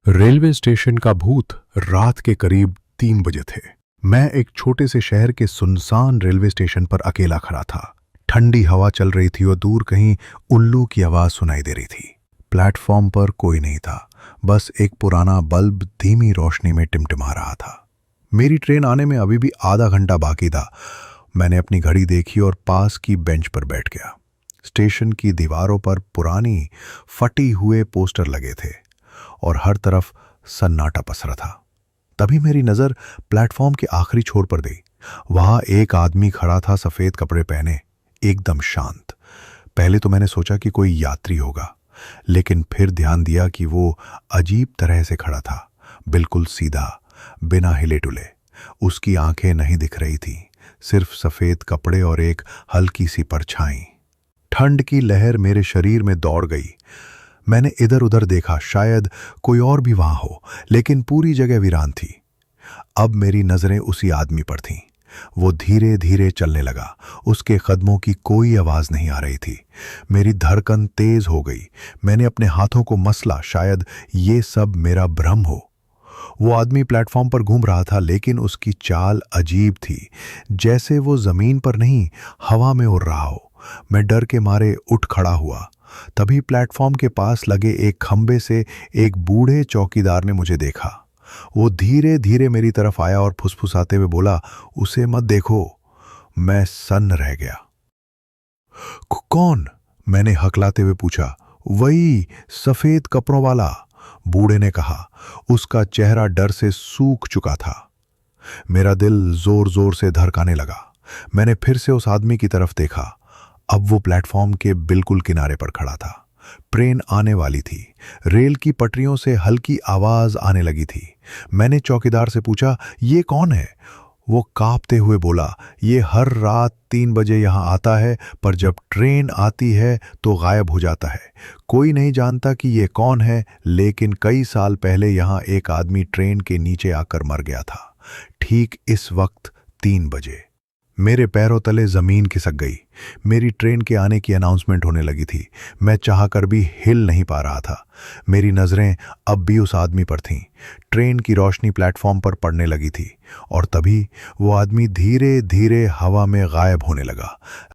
Railway station का भूत रात के करीब 3 बजे थे। मैं एक छोटे से शहर के सुनसान रेलवे स्टेशन पर अकेला खड़ा था। ठंडी हवा चल रही थी और दूर कहीं उल्लू की आवाज सुनाई दे रही थी। प्लेटफॉर्म पर कोई नहीं था, बस एक पुराना बल्ब धीमी रोशनी में टिमटिमा रहा था। मेरी ट्रेन आने में अभी भी आधा घंटा बाकी था। मैंने अपनी घड़ी देखी और पास की बेंच पर बैठ गया। स्टेशन की दीवारों पर पुरानी फटी हुए पोस्टर लगे थे और हर तरफ सन्नाटा पसरा था। तभी मेरी नजर प्लेटफॉर्म के आखिरी छोर पर गई। वहां एक आदमी खड़ा था, सफेद कपड़े पहने, एकदम शांत। पहले तो मैंने सोचा कि कोई यात्री होगा, लेकिन फिर ध्यान दिया कि वो अजीब तरह से खड़ा था, बिल्कुल सीधा, बिना हिले डुले। उसकी आंखें नहीं दिख रही थी, सिर्फ सफेद कपड़े और एक हल्की सी परछाई। ठंड की लहर मेरे शरीर में दौड़ गई। मैंने इधर उधर देखा, शायद कोई और भी वहां हो, लेकिन पूरी जगह वीरान थी। अब मेरी नजरें उसी आदमी पर थीं। वो धीरे धीरे चलने लगा, उसके कदमों की कोई आवाज नहीं आ रही थी। मेरी धड़कन तेज हो गई। मैंने अपने हाथों को मसला, शायद ये सब मेरा भ्रम हो। वो आदमी प्लेटफॉर्म पर घूम रहा था, लेकिन उसकी चाल अजीब थी, जैसे वो जमीन पर नहीं, हवा में उड़ रहा हो। मैं डर के मारे उठ खड़ा हुआ। तभी प्लेटफॉर्म के पास लगे एक खंबे से एक बूढ़े चौकीदार ने मुझे देखा। वो धीरे धीरे मेरी तरफ आया और फुसफुसाते हुए बोला, उसे मत देखो। मैं सन्न रह गया। कौन?" मैंने हकलाते हुए पूछा। वही सफेद कपड़ों वाला," बूढ़े ने कहा। उसका चेहरा डर से सूख चुका था। मेरा दिल जोर जोर से धड़काने लगा। मैंने फिर से उस आदमी की तरफ देखा। अब वो प्लेटफॉर्म के बिल्कुल किनारे पर खड़ा था। ट्रेन आने वाली थी। रेल की पटरियों से हल्की आवाज आने लगी थी। मैंने चौकीदार से पूछा, ये कौन है? वो कांपते हुए बोला, ये हर रात 3 बजे यहाँ आता है, पर जब ट्रेन आती है तो गायब हो जाता है। कोई नहीं जानता कि ये कौन है, लेकिन कई साल पहले यहाँ एक आदमी ट्रेन के नीचे आकर मर गया था, ठीक इस वक्त 3 बजे। मेरे पैरों तले जमीन खिसक गई। मेरी ट्रेन के आने की अनाउंसमेंट होने लगी थी। मैं चाहकर भी हिल नहीं पा रहा था। मेरी नजरें अब भी उस आदमी पर थीं। ट्रेन की रोशनी प्लेटफॉर्म पर पड़ने लगी थी और तभी वो आदमी धीरे धीरे हवा में गायब होने लगा।